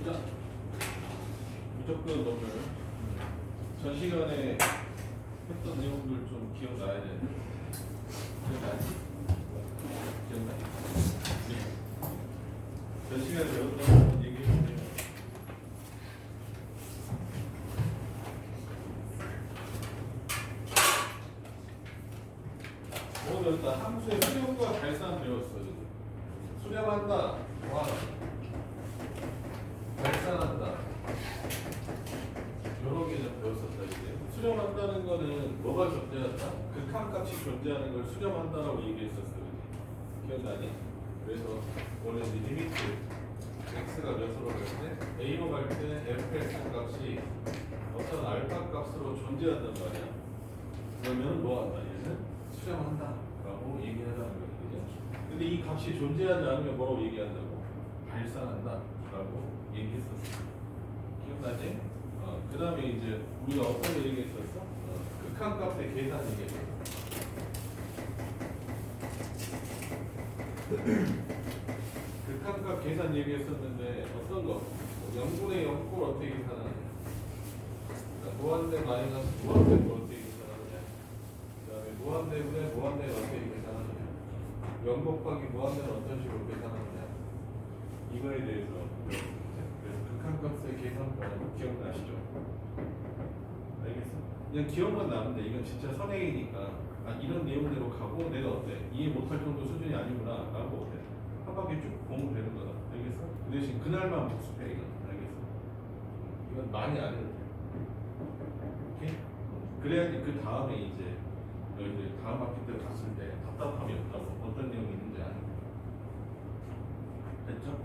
자, 무조건 오늘 전 시간에 했던 내용들 좀 기억나야 되는데 기억나지? 기억나지? 전 시간에 배웠던 얘기했는데 오늘 일단 함수의 수렴과 발산 배웠어요. 수렴한다, 와, 발산한다. 여러 개는 배웠었다 이제. 수렴한다는 거는 뭐가 존재한다? 극한값이 존재하는 걸 수렴한다라고 얘기했었어. 기억나니? 그래서 원래 이제 리미트 x가 몇으로 갈 때 a로 갈 때 fx 값이 어떤 알파 값으로 존재한단 말이야. 그러면 뭐 한다? 얘는 수렴한다라고 얘기하자는 거거든요. 근데 이 값이 존재하지 않으면 뭐라고 얘기한다고? 발산한다라고 얘기했었어. 기억나지? 그 다음에 이제 우리가 어떤 거 얘기했었어? 극한값의 계산 얘기했었어. 극한값 계산 얘기했었는데 어떤 거? 0분의 0꼴 어떻게 계산하느냐? 그러니까 무한대 마이너스 무한대를 어떻게 계산하느냐? 그 다음에 무한대분의 무한대를 어떻게 계산하느냐? 0 곱하기 무한대는 어떤 식으로 계산하느냐? 이거에 대해서 그래서 극한값의 계산법은 기억나시죠? 알겠어? 그냥 기억만 나는데 이건 진짜 선행이니까 이런 내용대로 가고 내가 어때? 이해 못할 정도 수준이 아니구나 라고 어때? 한 바퀴 쭉 보면 되는 거다. 알겠어? 그 대신 그날만 복습해 이건. 알겠어? 이건 많이 안 해도 돼. 오케이? 그래야지 그 다음에 이제 너희들 다음 학기 때 갔을 때 답답함이 없다고 어떤 내용이 있는지 아는 거야. 됐죠?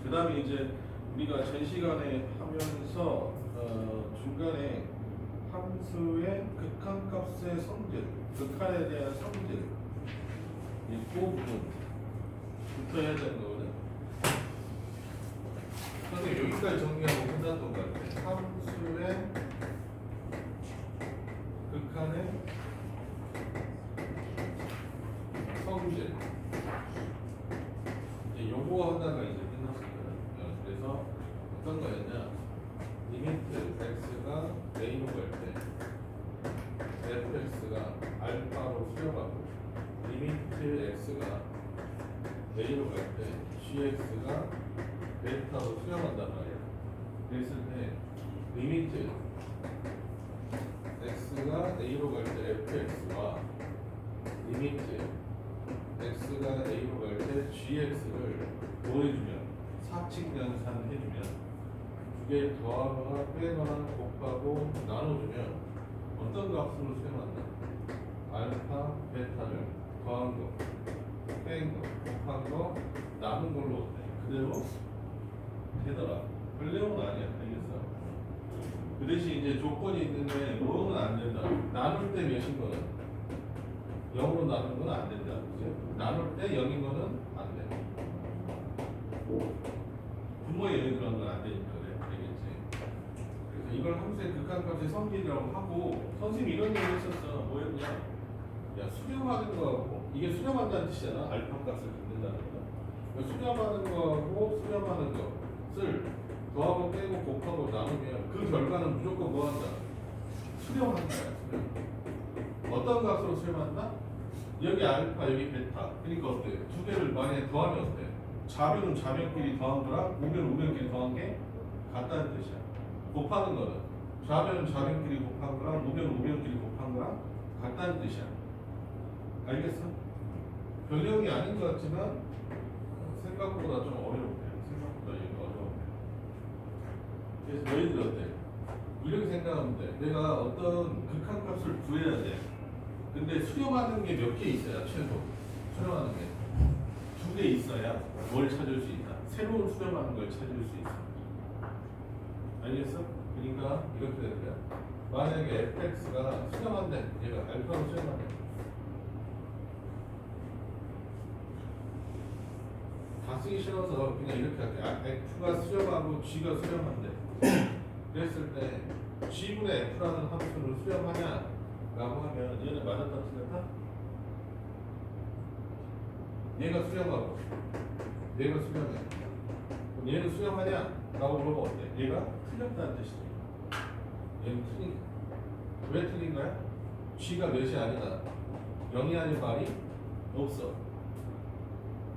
그 다음에 이제 우리가 전 시간에 하면서 중간에 함수의 극한값의 성질, 극한에 대한 성질 이 부분부터 해야 되는 거거든. 선생님 여기까지 정리하고 끝났던 것 같아. 함수의 극한의 성질 이제 요거 하다가 이제 끝났습니다. 그래서 어떤 거였냐? 리미트 x가 a로 갈 때 fx가 알파로 수렴하고 리미트 x가 a로 갈 때 gx가 베타로 수렴한단 말이야. 그랬을 때 리미트 x가 a로 갈 때 fx와 리미트 x가 a로 갈 때 gx를 뭐 해주면 사칙 연산해주면 두 개 더하거나 빼거나 곱하고 나눠주면 어떤 값으로 수렴한다? 알파, 베타를 더한 거, 뺀 거, 곱한 거, 남은 걸로 어때? 그대로 되더라. 별 내용은 아니야. 알겠어? 그 대신 이제 조건이 있는데 뭐는 안 된다. 나눌 때 몇인 거는? 0으로 나누는 건 안 된다. 그죠? 나눌 때 0인 거는 안 돼. 분모에 0이 들어간 건 안 되니까. 이걸 함수의 극한값의 성질이라고 하고 선생님이 이런 얘기 했었어. 뭐였냐? 야 수렴하는 거하고 이게 수렴한다는 뜻이잖아. 알파 값을 갖는다는 거. 수렴하는 거하고 수렴하는 것을 더하고 빼고 곱하고 나누면 그 결과는 무조건 뭐 한다? 수렴한다. 수렴. 어떤 값으로 수렴한다? 여기 알파 여기 베타. 그러니까 어때? 두 개를 만약에 더하면 어때? 좌변은 좌변끼리 더한 거랑 우변은 우변끼리 더한 게 같다는 뜻이야. 곱하는 거는 좌변은 좌변끼리 곱한 거랑 우변은 우변끼리 곱한 거랑 같다는 뜻이야. 알겠어? 별 내용이 아닌 것 같지만 생각보다 좀 어려워. 생각보다 이거 어려워. 그래서 너희들 어때? 이렇게 생각하면 돼. 내가 어떤 극한값을 구해야 돼. 근데 수렴하는 게 몇 개 있어야 최소. 수렴하는 게 두 개 있어야 뭘 찾을 수 있다. 새로운 수렴하는 걸 찾을 수 있어. 알겠어? 그러니까 이렇게 되는 거야. 만약에 fx가 수렴한대. 얘가 알파로 수렴한대. 다 쓰기 싫어서 그냥 이렇게 할게. f가 수렴하고 g가 수렴한대. 그랬을 때 g분의 f라는 함수를 수렴하냐? 라고 하면 얘는 맞았다 틀렸다? 얘가 수렴하고 얘가 수렴해. 그럼 얘는 수렴하냐? 라고 물어보면 어때? 얘가 틀렸다는 뜻이지. 얘는 틀린 거야. 왜 틀린 거야? G가 몇이 아니다. 0이 아닌 말이 없어.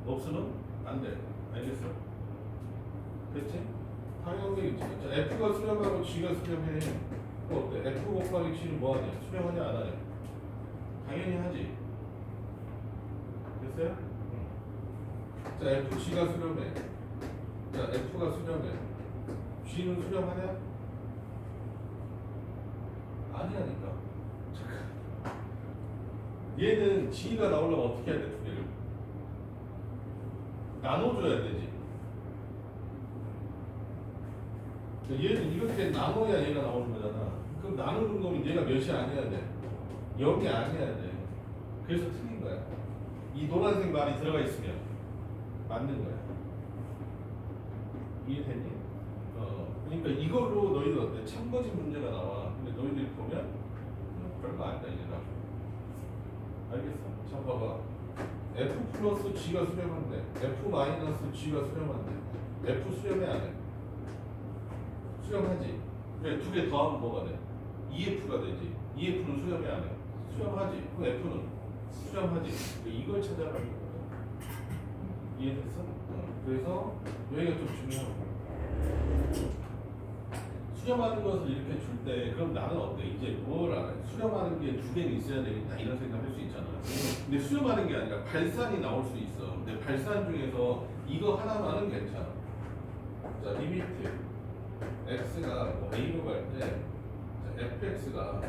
없으면 안 돼. 알겠어? 그렇지? 당연히 자, F가 수렴하고 G가 수렴해. 그럼 어때? F 곱하기 G는 뭐하냐? 수렴하냐 안 하냐? 당연히 하지. 됐어요? 자, F, G가 수렴해. 자, F가 수렴해. G는 수렴하냐? 아니라니까. 잠깐. 얘는 G가 나오려면 어떻게 해야 돼? 두 개를 나눠줘야 되지. 얘는 이렇게 나눠야 얘가 나오는 거잖아. 그럼 나누는 거면 얘가 몇이 아니어야 돼? 0이 아니어야 돼. 그래서 틀린 거야. 이 노란색 말이 들어가 있으면 맞는 거야. 이해됐니? 그러니까 이걸로 너희들 어때? 참거짓 문제가 나와. 근데 너희들이 보면 별거 아니다 이제라. 알겠어? 자 봐봐. F 플러스 G가 수렴한대. F 마이너스 G가 수렴한대. F 수렴해 안 해? 수렴하지. 그래 두 개 더하면 뭐가 돼? EF가 되지. EF는 수렴해 안 해? 수렴하지. 그럼 F는 수렴하지. 이걸 찾아가는 거야. 이해됐어? 그래서 여기가 좀 중요하고. 수렴하는 것을 이렇게 줄 때 그럼 나는 어때? 이제 뭘 알아? 수렴하는 게 두 개는 있어야 되겠다 이런 생각 할 수 있잖아. 근데 수렴하는 게 아니라 발산이 나올 수 있어. 근데 발산 중에서 이거 하나만은 괜찮아. 자 리미트 x가 뭐 a로 갈 때 fx가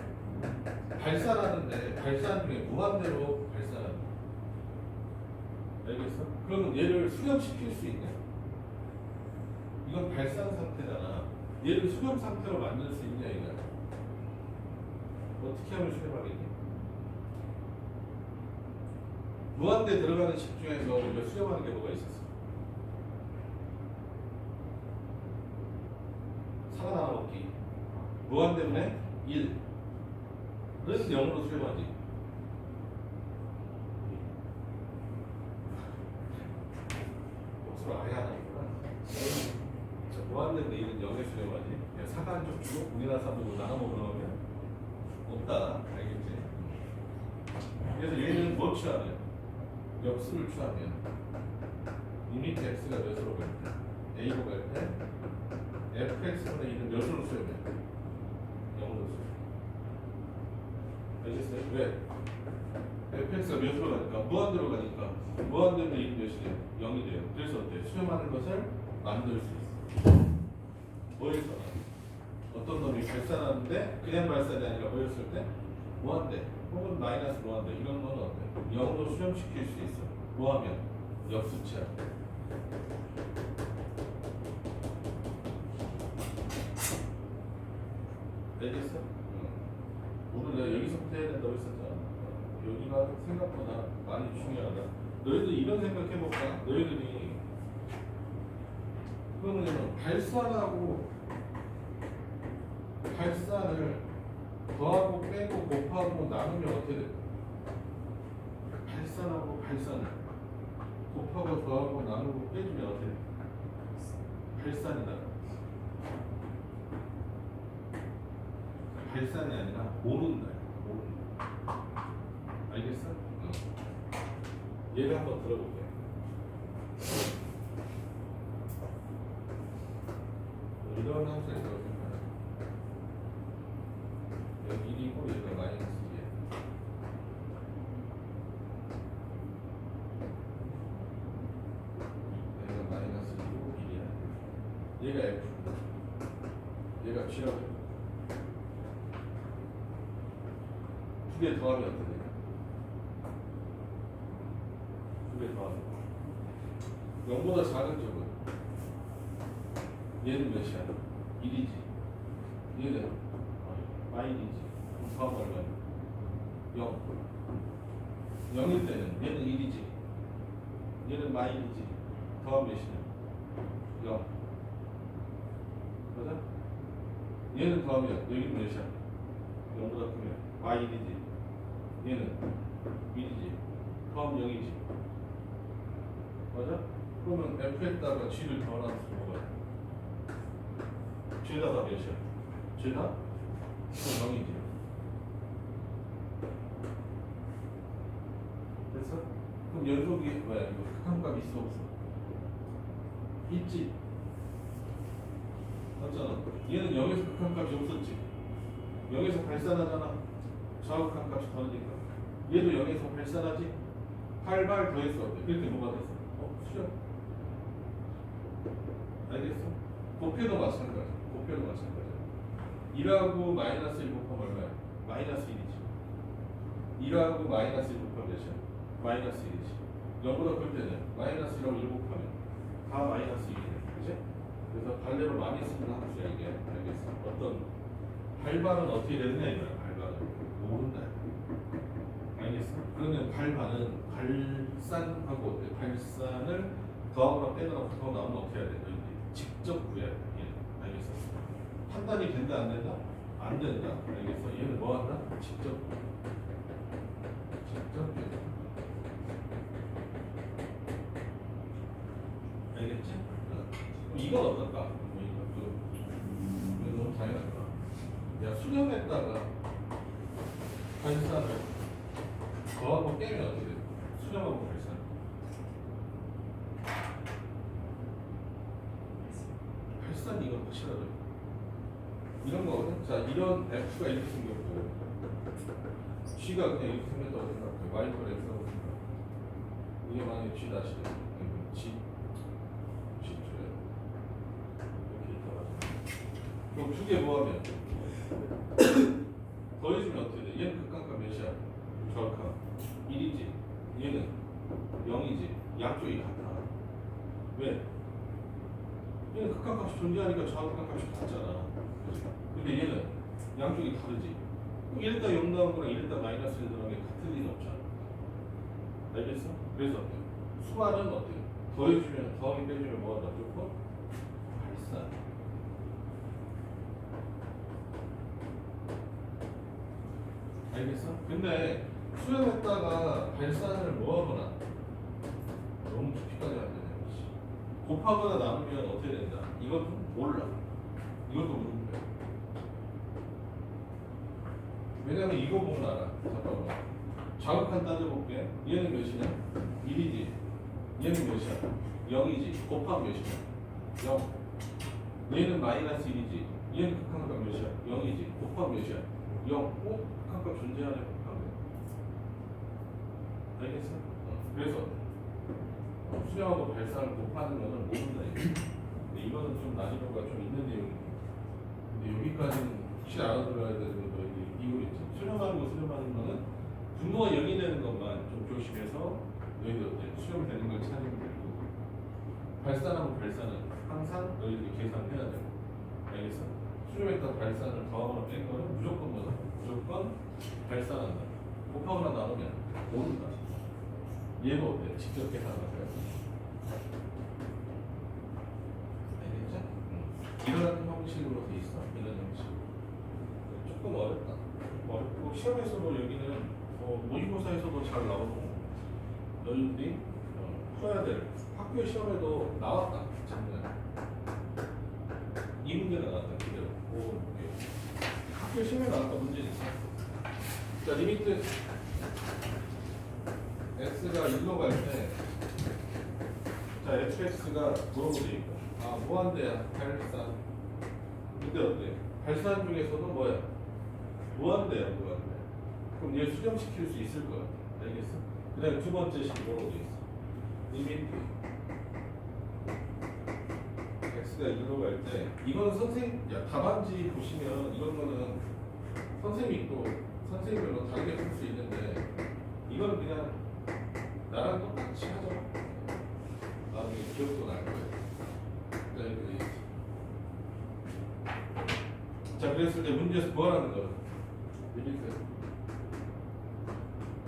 발산하는데 발산 중에 무한대로 발산하는 알겠어? 그러면 얘를 수렴시킬 수 있냐? 이건 발산 상태잖아. 얘를 수렴 상태로 만들 수 있냐 이거야. 어떻게 하면 수렴하겠니? 무한대 들어가는 식 중에서 우리가 수렴하는 게 뭐가 있었어? 살아남기. 무한대분의 1. 그래서 0으로 수렴하지. 복수를 아예 안 하니구나. 무한대분의 1은 0에 수렴하지. 사가 한쪽 주고 분이나 3으로 나눠 먹으면 없다. 알겠지? 그래서 얘는 뭐 취하냐? 역수를 취하면 리미트 x가 몇으로 갈 때? a로 갈 때 fx분의 1은 몇으로 수렴해? 0으로 수렴해. 알겠어요? 왜? fx가 몇으로 가니까? 무한대로 가니까 무한대로 1은 몇이래요? 0이 돼요. 그래서 어때? 수렴하는 것을 만들 수 있어. 뭐에서? 어떤 놈이 발산하는데 그냥 발산이 아니라 뭐였을 때? 무한대 혹은 마이너스 무한대 이런 건 어때? 0으로 수렴시킬 수 있어. 뭐하면? 역수치야. 알겠어? 오늘 내가 여기서부터 해야 된다고 했었잖아. 여기가 생각보다 많이 중요하다. 너희들 이런 생각해볼까? 너희들이 그러면 발산하고 발산을 더하고 빼고 곱하고 나누면 어떻게 돼? 발산하고 발산을 곱하고 더하고 나누고 빼주면 어떻게 돼? 발산이다. 발산이 아니라 모른다. 모른다. 알겠어? 얘를 한번 들어볼게. 이런 함수가 있다고 생각해. 여기 1이고 얘가 마이너스 2야. 얘가 마이너스 2고 1이야. 얘가 F. 얘가 G라고 해. 두 개 더하면 어떻게 돼? 두 개 더하면 0보다 작은 쪽은 얘는 몇이야? 1이지. 얘는 마이너스 더하면 얼마야? 0. 0일 때는 얘는 1이지. 얘는 마이너스지. 더하면 몇이냐? 0. 맞아? 얘는 더하면 여기는 몇이야? 0보다 크면 마이너스지. 얘는 1이지. 더하면 0이지. 맞아? 그러면 F에다가 G를 더하면 뭐가 돼? G에다가 몇이야? G가 0이지. 그래서 그럼 연속이 뭐야? 이거 극한값 있어 없어? 있지. 맞잖아. 얘는 0에서 극한값이 없었지. 0에서 발산하잖아. 좌우극한 값이 더하니까. 얘도 0에서 발산하지. 8발 더했어. 그렇게 뭐가 됐어? 수렴. 알겠어? 곱해도 마찬가지. 곱해도 마찬가지. 1하고 마이너스 1 곱하면 얼마야? 마이너스 1이지. 1하고 마이너스 1 곱하면 몇이야? 마이너스 1이지. 0보다 클 때는 마이너스 1하고 1 곱하면 다 마이너스 1이네. 그치? 그래서 발레로 많이 쓰는 함수야 이게. 알겠어? 어떤 발발은 어떻게 되느냐 이거야. 발발은 모른다. 알겠어? 그러면 발발은 발산하고 발산을 더하거나 빼거나 붙어 나오면 어떻게 해야 돼? 너희들이 직접 구해야 돼. 얘는. 알겠어? 판단이 된다 안 된다? 안 된다. 알겠어? 얘는 뭐 한다? 직접 구해. 알겠지? 그럼 이건 어떨까? 이것도 이거 너무 당연하다. 야 수렴했다가 발산을 더하고 빼면 어떻게 돼? 수렴하고 발산. 발산 이건 확실하죠. 이런 거거든. 자 이런 F가 이렇게 생겼고 G가 그냥 이렇게 생겼다고 생각해. Y가 X라고 생각해. 이게 만약에 G 다시 G 줘요. 이렇게 있다가 그럼 두 개 뭐하면 더해주면 어떻게 돼? 얘는 극한값 몇이야? 좌우값 1이지. 얘는 0이지. 양쪽이 같아. 왜? 얘는 극한값이 존재하니까 좌우극한값이 같잖아. 근데 얘는 양쪽이 다르지. 이랬다 0 나온 거랑 이랬다 마이너스 1 나온 게 같은 리는 없잖아. 알겠어? 그래서 수반은 어때요? 더해주면 더하기 빼주면 뭐가 더 좋고? 발산. 알겠어? 근데 수렴했다가 발산을 뭐하거나 너무 깊이까지 안 되네. 곱하거나 나누면 어떻게 된다? 이것도 몰라. 이것도 모르는 거야. 왜냐면 이거 보면 알아. 잠깐만. 좌극한 따져볼게. 얘는 몇이냐? 1이지. 얘는 몇이야? 0이지. 곱하면 몇이냐? 0. 얘는 마이너스 1이지. 얘는 극한값 몇이야? 0이지. 곱하면 몇이야? 0. 극한값 존재하네. 극한값. 알겠어? 그래서 수렴하고 발산을 곱하는 거는 모른다. 근데 이거는 좀 난이도가 좀 있는 내용이에요. 근데 여기까지는 혹시 알아들어야 되는 거 이거 있죠. 수렴하는 거는 분모가 0이 되는 것만 좀 조심해서 너희들 수렴이 되는 걸 찾으면 되고 발산하고 발산은 항상 너희들이 계산해야 되고 알겠어? 수렴했다 발산을 더하거나 뺀 거는 무조건 뭐다? 무조건 발산한다. 곱하거나 나누면 모른다. 얘도 어때? 직접 계산하는 거야. 알겠죠? 이런 형식으로 돼 있어. 이런 형식으로. 조금 어렵다. 어렵고 시험에서도 여기는 모의고사에서도 잘 나오고 너희들이 풀어야 될 학교 시험에도 나왔다. 작년에 이 문제가 나왔다. 그대로. 학교 시험에 나왔다 문제는 있어. 자 리미트 x가 1로 갈 때 자 fx가 뭐라고 돼 있고 무한대야. 발산. 근데 어때? 발산 중에서도 뭐야? 무한대야. 무한대. 그럼 얘 수렴시킬 수 있을 거야. 알겠어? 그 다음에 두 번째 식 뭐라고 돼 있어? 리미트 x가 1로 갈 때 이거는 답안지 보시면 이런 거는 선생님이 또 선생님별로 다르게 풀 수 있는데 이거는 그냥 나랑 똑같이 하죠. 나중에 기억도 날 거예요. 자 그랬을 때 문제에서 뭐하라는 거야? 리미트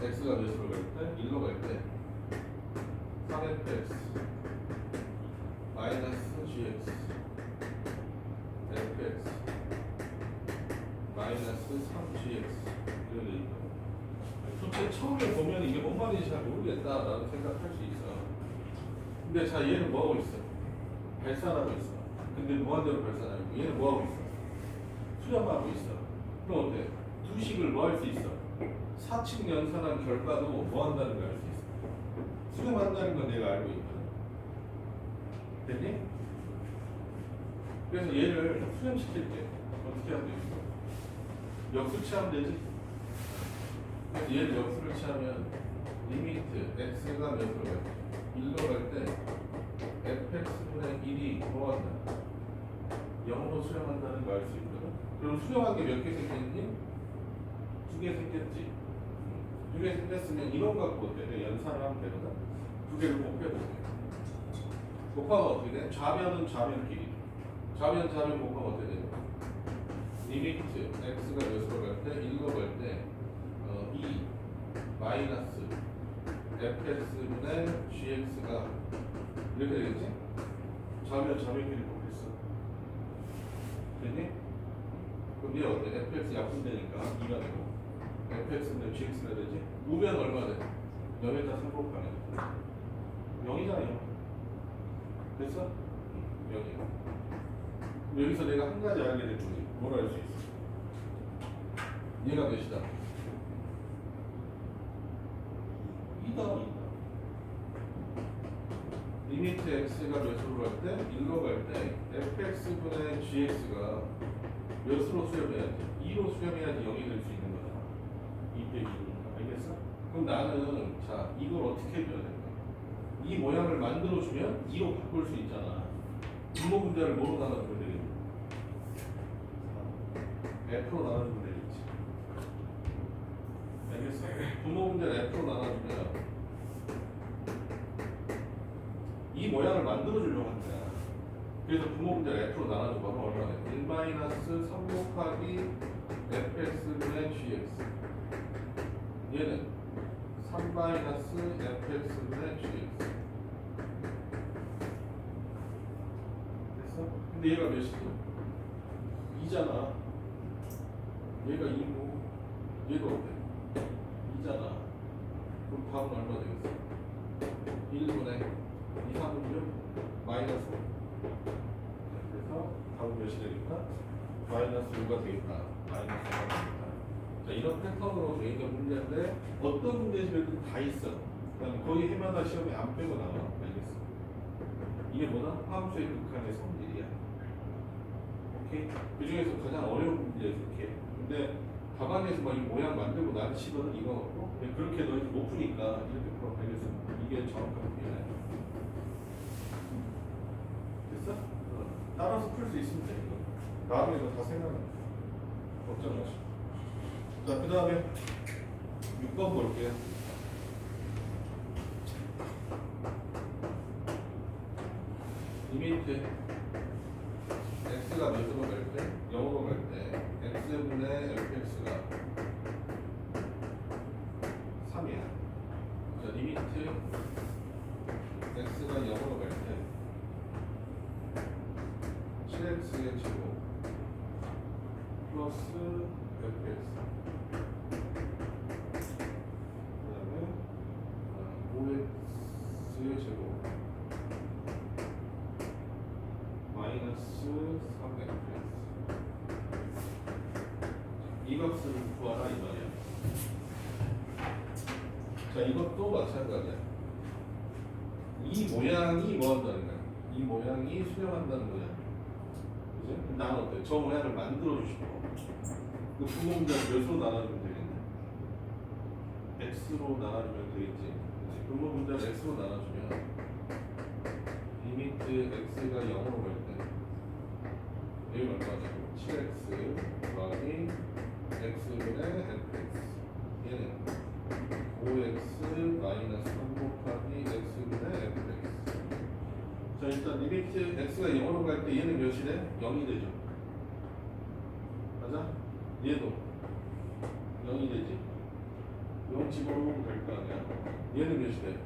x가 몇으로 갈 때? 1로 갈 때 3fx 마이너스 gx fx 마이너스 3gx 이런 게 있고 도대체 처음에 보면 이게 뭔 말인지 잘 모르겠다라는 생각할 수 있어. 근데 근데 자 얘는 뭐하고 있어? 발산하고 있어. 근데 무한대로 발산하고 있고 얘는 뭐하고 있어? 수렴하고 있어. 그럼 어때? 두 식을 뭐 할 수 있어? 사칙 연산한 결과도 뭐 한다는 걸 알 수 있어. 수렴한다는 건 내가 알고 있거든. 됐니? 그래서 얘를 수렴시킬 때 어떻게 하면 되겠어? 역수 취하면 되지? 그래서 얘를 역수를 취하면 리미트 x가 몇으로 갈 때? 1로 갈 때 fx분의 1이 뭐 한다? 0으로 수렴한다는 걸 알 수 있거든. 그럼 수렴한 게 몇 개 생겼니? 2개 생겼지. 2개 생겼으면 이런 거 갖고 어때? 연산을 하면 되거든. 2개를 곱해도 돼. 곱하면 어떻게 돼? 좌변은 좌변끼리. 좌변 곱하면 어떻게 돼? 리미트 x가 몇으로 갈 때? 1로 갈 때 2 마이너스 fx분의 gx가 이렇게 되겠지? 좌변끼리 곱했어. 됐니? 그럼 얘 어때? fx 약분되니까 2가 되고 fx분의 gx가 되지? 우변 얼마 돼? 0에다 3 곱하면 0이잖아요. 됐어? 0이야. 여기서 내가 한 가지 알게 될 거지. 뭘 알 수 있어? 얘가 몇이다? 2다. 리미트 x가 몇으로 갈 때? 1로 갈 때 fx분의 gx가 몇으로 수렴해야지? 2로 수렴해야지 0이 될 수 있는 거잖아. 2 빼기 2니까. 알겠어? 그럼 나는 자 이걸 어떻게 해줘야 될까? 이 모양을 만들어주면 2로 바꿀 수 있잖아. 분모 분자를 뭐로 나눠주면 되겠니? f로 나눠주면 되겠지. 알겠어? 분모 분자를 f로 나눠주면 이 모양을 만들어주려고 한 거야. 그래서 분모 분자를 f로 나눠주면 얼마나 돼? 1 마이너스 3 곱하기 fx분의 gx. 얘는 3 마이너스 fx분의 gx. 됐어? 근데 얘가 몇이지? 2잖아. 얘가 2고 얘도 어때? 2잖아. 그럼 답은 얼마 되겠어? 1분의 2, 3은 6 마이너스 5. 그래서 답은 몇이 되겠다? 마이너스 5가 되겠다. 마이너스 5가 되겠다. 자, 이런 패턴으로 돼 있는 문제인데 어떤 문제들도 다 있어. 그다음에 거의 해마다 시험에 안 빼고 나와. 알겠어? 이게 뭐다? 함수의 극한의 성질이야. 오케이? 그 중에서 가장 어려운 문제에서 이렇게. 근데 답안에서 막 이 모양 만들고 나는 치고는 이거 없고 그렇게 너희 높으니까 이렇게 풀어. 알겠어? 이게 정확한 표현이야. 됐어? 따라서 풀 수 있으면 돼. 이거. 다음에 이거 다 생각나. 걱정 마시고. 자, 그 다음에 6번 볼게요. 리미트 x가 몇으로 갈 때? 0으로 갈 때 x분의 fx가 3이야. 자, 리미트 x가 0으로 갈 때 7x의 제곱 플러스 fx 그 다음에 5x의 제곱 마이너스 3x 이 값을 구하라 이 말이야. 자, 이것도 마찬가지야. 이 모양이 뭐 한다는 거야? 이 모양이 수렴한다는 거야. 그지? 나는 어때? 저 모양을 만들어 주시고 그 분모 분자를 몇으로 나눠주면 되겠네? x로 나눠주면 되겠지. 그치? 분모 분자를 x로 나눠주면 리미트 x가 0으로 갈 때 여기 얼마냐고 7x 더하기 x분의 fx 얘는 5x 마이너스 3 곱하기 x분의 fx. 자, 일단 리미트 x가 0으로 갈 때 얘는 몇이래? 0이 되죠. 맞아? 얘도 0이 되지. 0 집어넣으면 될 거 아니야. 얘는 몇이 돼?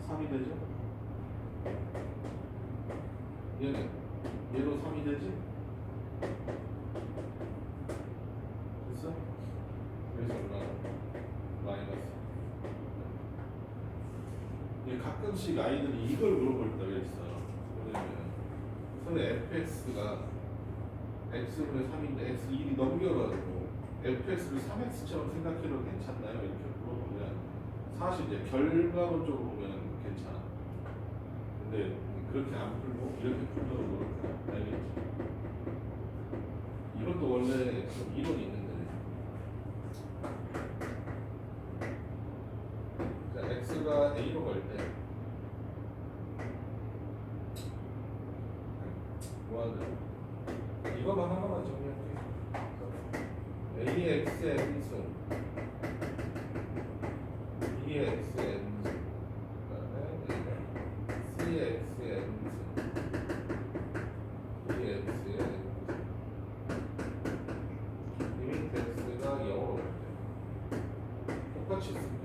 3이 되죠. 얘는 얘도 3이 되지. 됐어? 그래서 얼마나? 마이너스. 이제 가끔씩 아이들이 이걸 물어볼 때가 있어. 뭐냐면 선생님 fx가 x분의 3인데 x 1이 넘겨가지고 fx를 3x처럼 생각해도 괜찮나요? 이렇게 물어보면 사실 이제 결과론적으로 보면 괜찮아. 근데 그렇게 안 풀고 이렇게 풀도록 노력해. 알겠지? 이것도 원래 좀 이론이 있는데 자, x가 a로 갈 때 뭐하든 이거만 하나만 정리할게. a의 x의 n승 b의 x의 n승 그다음에 c의 x의 n승 d의 x의 n승 리미트 x가 0으로 갈 때 똑같이 쓸게.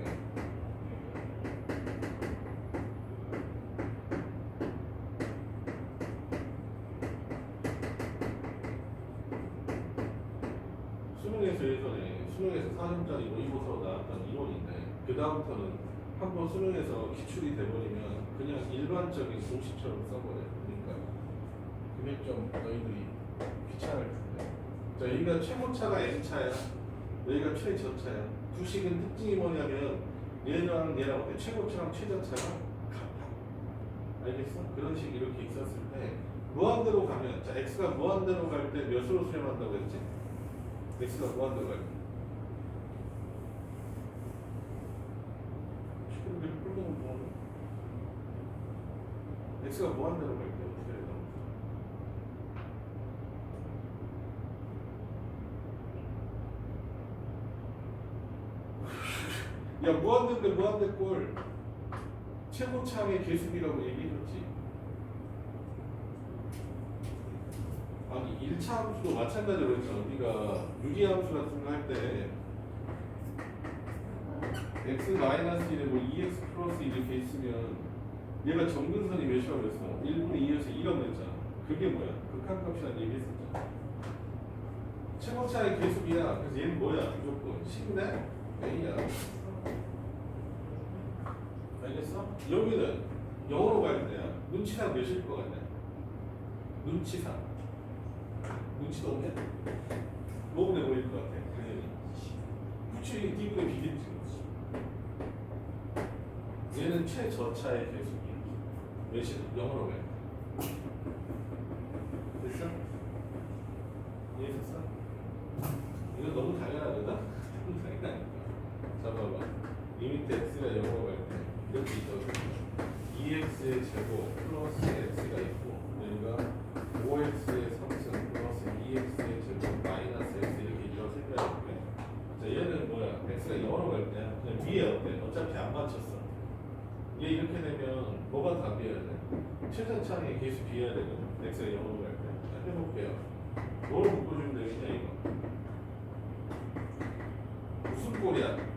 수능에서 예전에 수능에서 4점짜리 모의고사로 나왔던 이론인데 그 다음부터는 한번 수능에서 기출이 돼버리면 그냥 일반적인 공식처럼 써버려. 그러니까 그게 좀 너희들이 귀찮을 텐데. 자, 여기가 최고차가 n차야. 여기가 최저차야. 두 식은 특징이 뭐냐면 얘랑 얘랑 어때? 최고차랑 최저차가 같아. 알겠어? 그런 식 이렇게 있었을 때 무한대로 가면 자 x가 무한대로 갈 때 몇으로 수렴한다고 했지? x가 무한대로 갈 때. 지금 이렇게 풀면 뭐 x가 무한대로 갈 때 어떻게 해야 되나? 야 무한대인데 무한대 꼴 최고차의 계수비라고 얘기해줬지. 아니 1차 함수도 마찬가지로 했잖아. 우리가 유리함수 같은 거 할 때 x 마이너스 1에 뭐 2x 플러스 1 이렇게 있으면 얘가 점근선이 몇이라고 그랬어? 1분의 2에서 1이라고 했잖아. 그게 뭐야? 극한값이라는 얘기 했었잖아. 최고차의 계수비야. 그래서 얘는 뭐야? 무조건 10네? A야. 알겠어? 여기는 0으로 갈 때야. 눈치상 몇일 것 같냐? 눈치상. 눈치도 없냐? 로그네 보일 것 같아. 당연히. 유출이 D분의 B겠지. 얘는 최저차의 계수기. 몇이든 0으로 갈 때. 됐어? 이해했어? 이거 너무 당연하거든? 너무 당연하니까. 잡아봐. 리미트 x가 0으로 갈 때. 이렇게 있거든요. 2x의 제곱 플러스 x가 있고 여기가 5x의 3승 플러스 2x의 제곱 마이너스 x 이렇게 이런 생각이고요. 자 얘는 뭐야? x가 0으로 갈 때 그냥 위에 어때? 어차피 안 맞췄어. 얘 이렇게 되면 뭐가 답이어야 돼? 최전창의 계수 비해야 되거든. x가 0으로 갈 때. 자, 해볼게요. 뭐로 묶어주면 되겠냐 이거? 무슨 꼴이야?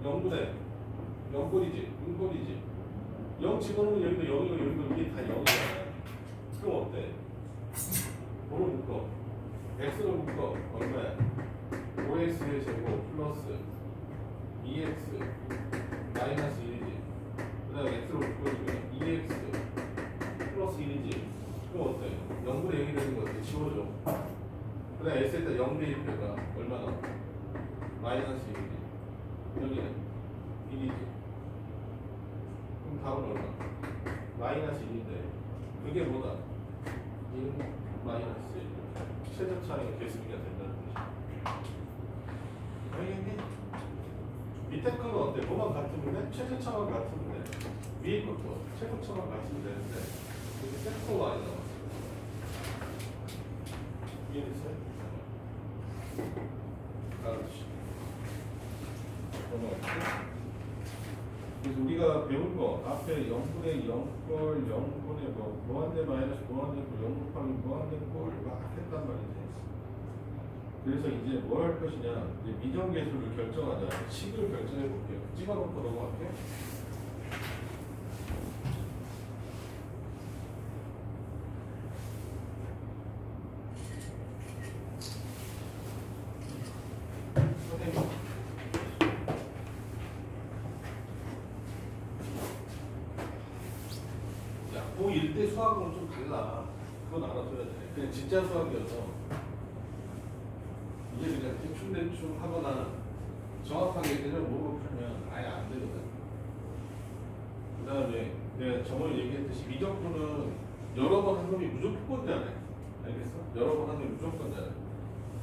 0분의 0꼴이지, 0꼴이지. 0 집어넣으면 여기도 0이고 여기도 이게 다 0이잖아. 그럼 어때? 뭐로 묶어? x로 묶어. 얼마야? 5x의 제곱 플러스 2x 마이너스 1이지. 그 다음에 x로 묶어주면 2x 플러스 1이지. 그럼 어때? 0분의 0이 되는 거 어때? 지워줘. 그 다음에 x에다 0 대입해봐. 얼마나? 마이너스 1이지. 여기는 1이지. 그럼 다음은 얼마? 마이너스 1인데 그게 뭐다? 1 마이너스 1 최저차의 계수비가 된다는 뜻이야. 알겠니? 밑에 거는 어때? 뭐만 같으면 돼? 최저차만 같으면 돼. 위에 것도 최고차만 같으면 되는데 여기 섹터가 많이 나왔어. 이해됐어요? 그렇지. 그래서 우리가 배운 거 앞에 0분의 0꼴, 0분의 뭐 무한대 마이너스 무한대 꼴, 0 곱하기 무한대 꼴막 했단 말이지. 그래서 이제 뭘 할 것이냐, 이제 미정계수를 결정하자. 식을 결정해 볼게요. 찍어놓고 넘어갈게요. 의대 수학은 좀 달라. 그건 알아둬야 돼. 그냥 진짜 수학이어서 이게 그냥 대충 하거나 정확하게 대략 모르고 풀면 아예 안 되거든. 그 다음에 내가 저번에 얘기했듯이 미적분은 여러 번 한 놈이 무조건잖아. 알겠어? 여러 번 한 놈이 무조건잖아.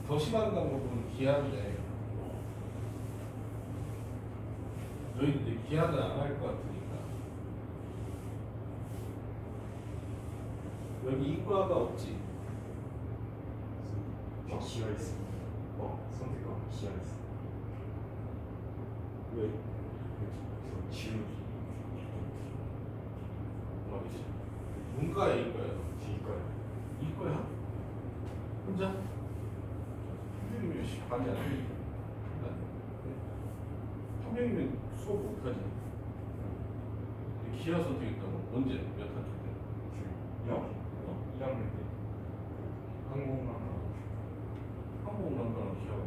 더 심한 과목은 기하인데 너희 이제 기하는 안 할 것 같으니까 여기 이과가 없지. 기아 있어. 선택과 기아 있어. 왜? 지우기. 어디지? 문과야 이과야? 뒤과야. 이과야? 혼자? 선생님이 반이 안 돼. 한 명이면 수업 못하지. 기하 선택했다고 언제? 몇 학기 때? 1학년 때 항공학과 항공난과랑 기하가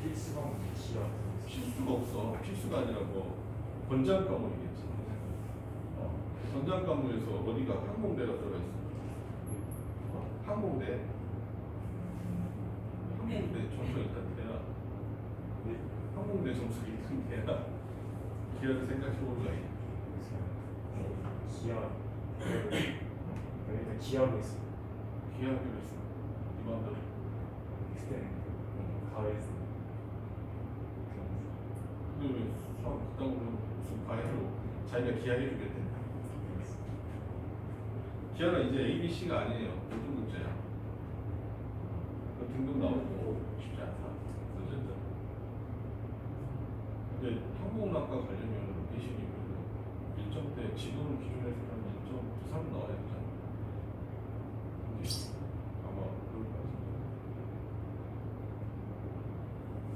필수 과목 기아. 필수가 없어. 필수가 아니라 뭐 권장 과목이겠지. 권장 과목에서 어디가 항공대가 들어가 있어? 항공대. 항공대 점수가 있다는 데야. 항공대 점수가 있는 데야. 기하를 생각해보면 기아. 일단 기아로 있어. 기하기로 있어. 이 마음대로. 그때 가해서. 근데 왜 수학 그따구로 무슨 과외로 자기가 기하해주겠대? 기하는 이제 ABC가 아니에요. 고등급제야. 등급 나오고 쉽지 않다. 어쨌든. 근데 항공학과 가려면 내신이 그래도 1점대 지금 기준에서 한 1.93 나와야 되잖아. 근데 아마 그럴 것 같은데.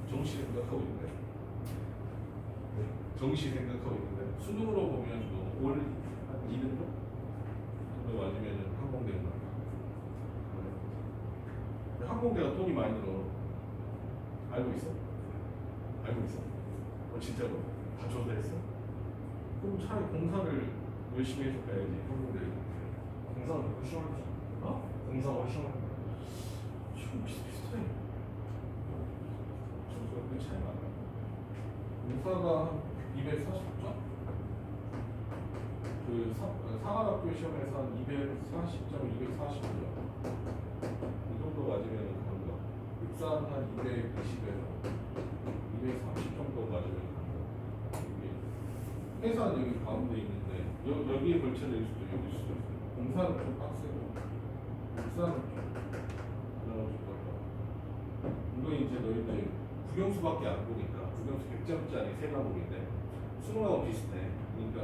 정시 생각하고 있네. 정시 생각하고 있는데 수능으로 보면 올 한 2등급 정도 맞으면 항공대가 나와. 항공대가 돈이 많이 들어. 알고 있어? 알고 있어? 진짜로? 다 조사했어? 그럼 차라리 공사를 열심히 해서 가야지. 항공대를. 공사는 훨씬 어렵지. 공사가 훨씬 어렵다. 지금 비슷비슷해. 점수가 꽤 차이 많아. 공사가 한 240점? 상하학교 시험에서 한 240점, 240점. 이 정도 맞으면 가는 거. 육상 한 220에서 230 정도 맞으면 가는 거. 회사는 여기 가운데 있는데 여기에 걸쳐낼 수도 있을 수도 있어요. 공사는 좀 빡세고 육상은 좀 그나마 좀 빡세고. 물론 이제 너희들 국영수밖에 안 보니까 국영수 100점짜리 세 과목인데 수능하고 비슷해. 그러니까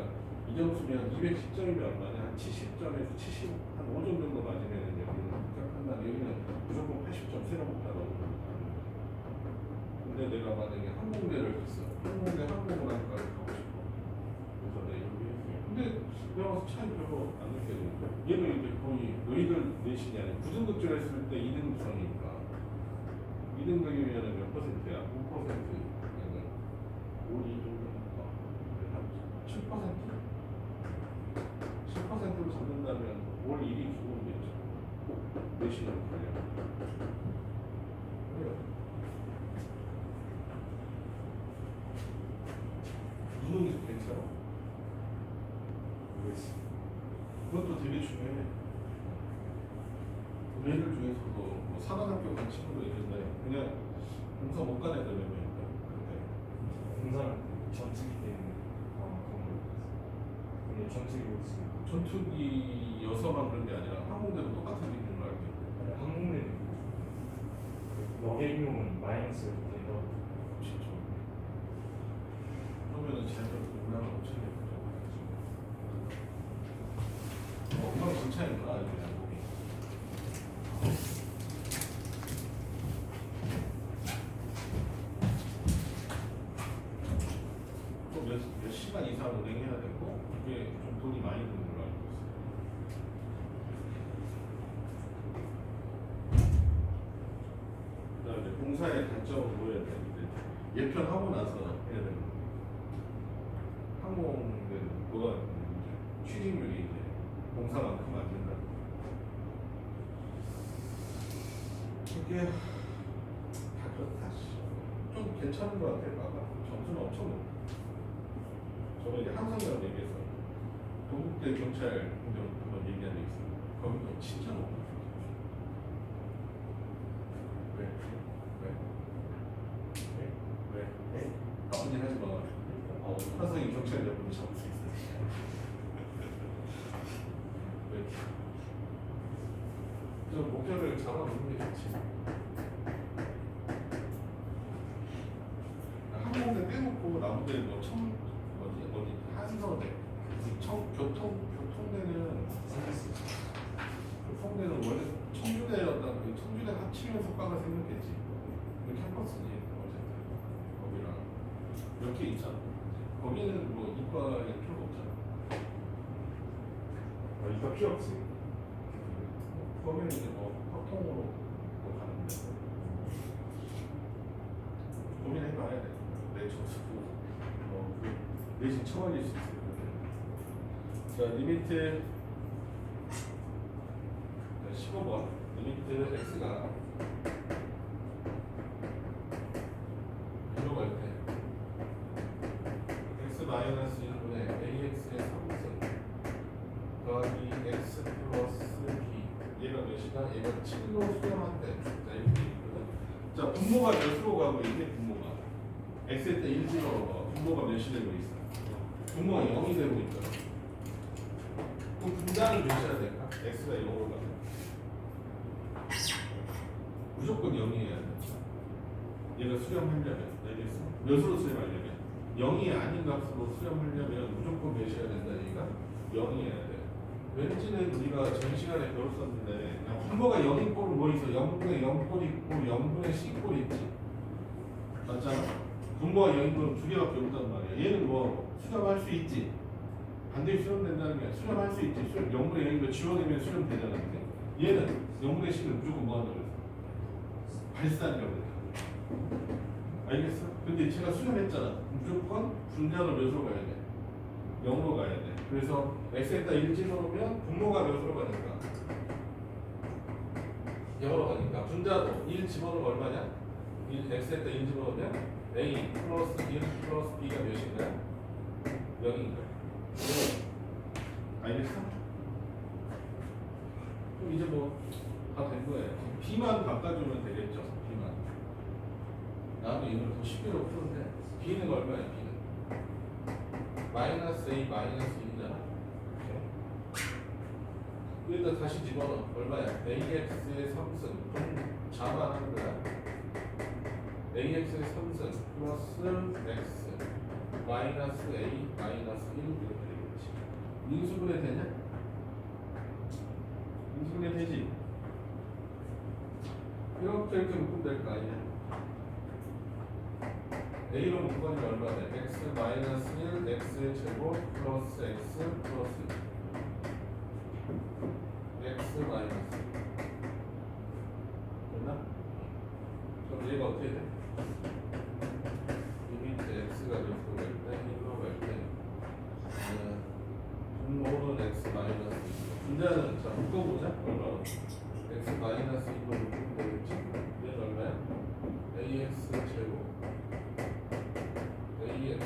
이 점수면 210점이면 얼마냐? 한 70점에서 70, 한 5점 정도 맞으면 여기는 합격한다. 여기는 무조건 80점 세 과목 다 넣어주는 거야. 근데 내가 만약에 항공대를 했어. 항공대 항공학과를 가고 싶어. 그래서 내가 여기 근데 내가 와서 차이 별로 안 느껴지니까 얘는 이제 거의 너희들 내신이 아니라 부등급제를 했을 때 2등급 수학이니까 2등급이면 몇 퍼센트야? 5%? 아니면 5, 2 정도 한 7%? 7%로 잡는다면 올 1이 기본이겠죠. 내신으로 가려면. 그래요. 누능이 괜찮아? 모르겠어. 그것도 되게 중요해. 우리들 중에서도 뭐 사관학교 간 친구도 있는데 그냥 공사 못 간 애들 몇 명 있다. 근데 공사는 전투기 때문에 그런 거 있어. 근데 전투기로 있으니까. 전투기여서만 그런 게 아니라 항공대도 똑같은 게 있는 걸 알고 있는데 항공대는 여객용은 마이너스가 된다고. 진짜 그러면은 자연스럽게 운항을 엄청 해보죠. 엉망진창이구나 아주 양복이. 또 몇 시간 이상 운행해야 되고 이게 좀 돈이 많이 드는 걸로 알고 있어요. 그다음에 공사의 단점은 뭐여야 되는데 예편 하고 나서 해야 되는 거예요. 항공은 뭐가 취직률이 이제 공사만큼 안 된다. 이게 다 그렇다. 좀 괜찮은 것 같아. 봐봐. 점수는 엄청 높아. 저는 이제 항상이라고 얘기해서 동국대 경찰 행정 한번 얘기한 적 있어요. 거기도 진짜 높아. 왜? 언니 하지 마. 항상이 경찰 여러분 잡을 수 있어. 왜? 저 목표를 잡아놓는 게 좋지. 항공대 빼놓고 나머지 뭐 어디 한서대, 교통대는 원래 청주대였다. 청주대 합치면 석가가 생겼겠지. 그 캠퍼스지 어쨌든 거기랑 이렇게 있잖아. 거기는 뭐 이과에 필요가 없잖아. 이거 필요 없지. 거기는 이제 뭐 확통으로 뭐 가는데 고민해봐야 돼. 내 점수고 내신 처벌일 수 있어요. 자, 리미트 15번 리미트 x가 0로 갈 때 x 마이너스 1분의 ax의 3승 더하기 x 플러스 b 얘가 몇이다? 얘가 7로 수렴한대. 자, 이렇게 있거든. 자, 분모가 몇으로 가고 이게 분모가 x에 때 1, 0로 분모가 몇이 되고 있어? 분모가 0이 되고 있잖아. 그럼 분자는 몇이어야 될까? x가 0으로 가면 무조건 0이어야 돼. 얘가 수렴하려면 알겠어? 몇으로 수렴하려면 0이 아닌 값으로 수렴하려면 무조건 몇이어야 된다. 얘가 0이어야 돼. 왠지는 우리가 전 시간에 배웠었는데 분모가 0인 꼴은 뭐 있어? 0분의 0꼴 있고 0분의 C꼴 있지. 맞잖아? 분모가 0인 꼴은 두 개밖에 없단 말이야. 얘는 뭐 수렴할 수 있지. 반드시 수렴된다는 게 수렴할 수 있지. 수렴 0분의 0이면 지워내면 수렴되잖아. 얘는 0분의 C를 무조건 뭐 한다고 그랬어? 발산이라고 그랬어. 알겠어? 근데 제가 수렴했잖아. 무조건 분자로 몇으로 가야 돼? 0으로 가야 돼. 그래서 x에다 1 집어넣으면 분모가 몇으로 가니까? 0으로 가니까 분자도 1 집어넣으면 얼마냐? x에다 1 집어넣으면 a 플러스 1 플러스 b가 몇인 거야? 0인 거야. 알겠어? 그럼 이제 뭐 다 된 거예요. b만 바꿔주면 되겠죠. b만. 나도 이걸 더 쉽게 푸는데 b는 얼마야? b는 마이너스 a 마이너스 1이잖아. 여기다 다시 집어넣어. 얼마야? ax의 3승 자만하는 거야. ax의 3승 플러스 x 마이너스 a 마이너스 1 이렇게 되겠지. 인수분해 되냐? 인수분해 되지? 이렇게 묶으면 될 거 아니야? a로 묶으니까 얼마 돼? x 마이너스 1 x 제곱 플러스 x 플러스 1 x 마이너스 됐나? 그럼 얘가 어떻게 돼? 리미트 x가 몇으로 갈 때? 1로 갈 때 분모는 x 마이너스 2 분자는 자 묶어보자. 얼마나? x 마이너스 2로 묶으면 되겠지? 얘는 얼마야? ax 제곱 ax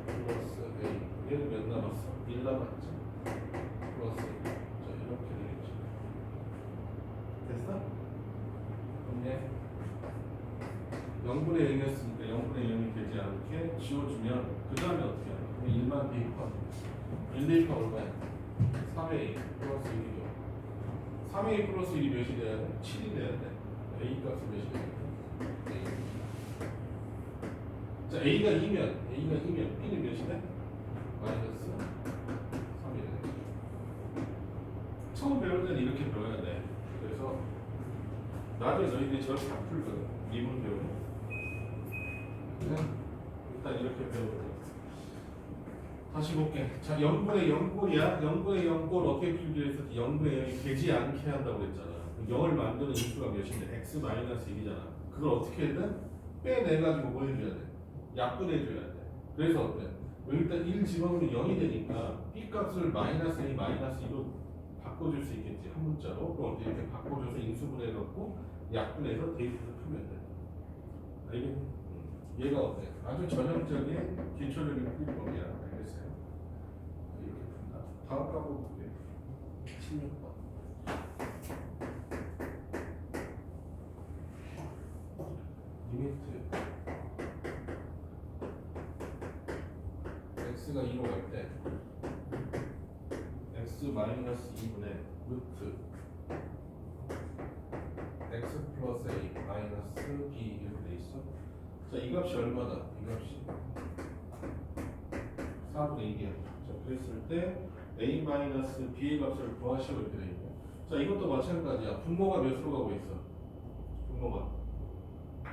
플러스 a 얘는 몇 남았어? 1 남았지? 플러스 자 이렇게 되겠지. 됐어? 그럼 얘 0분의 0이었으니까 0분의 0이 되지 않게 지워주면 그 다음에 어떻게 하냐? 1만 대입하면 1 대입하면 얼마야? 3a 플러스 1이요. 3a 플러스 1이 몇이 돼야 돼? 7이 돼야 돼. a 값이 몇이 돼야 돼? a. 자 a가 2면 b는 몇이 돼? 마이너스 3이 돼. 처음 배울 때는 이렇게 배워야 돼. 그래서 나중에 너희들이 저렇게 다 풀거든. 미분 배우면 일단 이렇게 배우고 다시 볼게. 자 0분의 0꼴이야. 0분의 0꼴 어떻게 필기해서 0분의 0이 되지 않게 한다고 그랬잖아. 0을 만드는 인수가 몇인데 x 마이너스 1이잖아. 그걸 어떻게든 빼내가지고 뭐 해줘야 돼? 약분해줘야 돼. 그래서 어때? 일단 1 집어넣으면 0이 되니까 b 값을 마이너스 a 마이너스 2로 바꿔줄 수 있겠지 한 문자로. 그럼 이렇게 바꿔줘서 인수분해해갖고 약분해서 대입해서 풀면 돼. 알겠니? 얘가 어때? 아주 전형적인 기초적인 풀이법이야. 알겠어요? 이렇게 푼다. 다음 과목 볼게요. 16번. 리미트 x가 2로 갈 때 x 마이너스 2분의 루트 x 플러스 a 마이너스 b 이렇게 돼 있어. 자, 이 값이 얼마다? 이 값이 4분의 1이야. 자, 그랬을 때 a 마이너스 b의 값을 구하시오 이렇게 돼 있네. 자, 이것도 마찬가지야. 분모가 몇으로 가고 있어? 분모가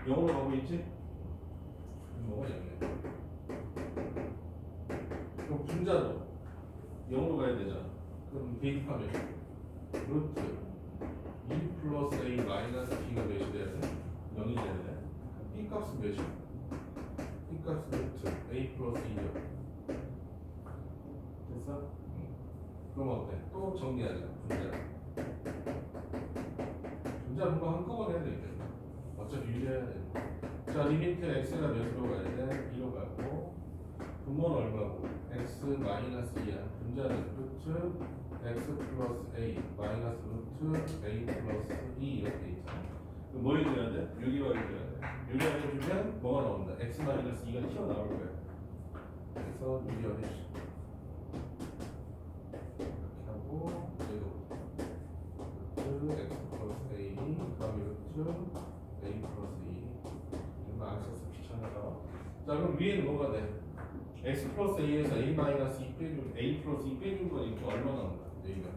0으로 가고 있지? 분모가 0이야. 그럼 분자도 0으로 가야 되잖아. 그럼 대입하면 루트 2 플러스 a 마이너스 b가 몇이 돼야 돼? 0이 돼야 돼. b 값은 몇이야? b 값은 루트 a 플러스 2야. 됐어? 그럼 어때? 또 정리하자. 분자 분모 한꺼번에 해야 되겠네. 어차피 유리해야 돼. 자, 리미트 x가 몇으로 가야 돼? 2로 가고 분모는 얼마고? x 마이너스 2야. 분자는 루트 x 플러스 a 마이너스 루트 a 플러스 2 이렇게 있잖아. 그럼 뭐 해줘야 돼? 유리화해줘야 돼. 유리화해주면 뭐가 나온다? x 마이너스 2가 튀어나올 거야. 그래서 유리화해줘. 이렇게 하고 얘도 루트 x 플러스 a 그다음에 루트 a 플러스 2 이런 거 안 써서 귀찮아서. 자, 그럼 위에는 뭐가 돼? x 플러스 a에서 a 마이너스 2 빼준 a 플러스 2 빼준 거니까 얼마 나온다? 여기가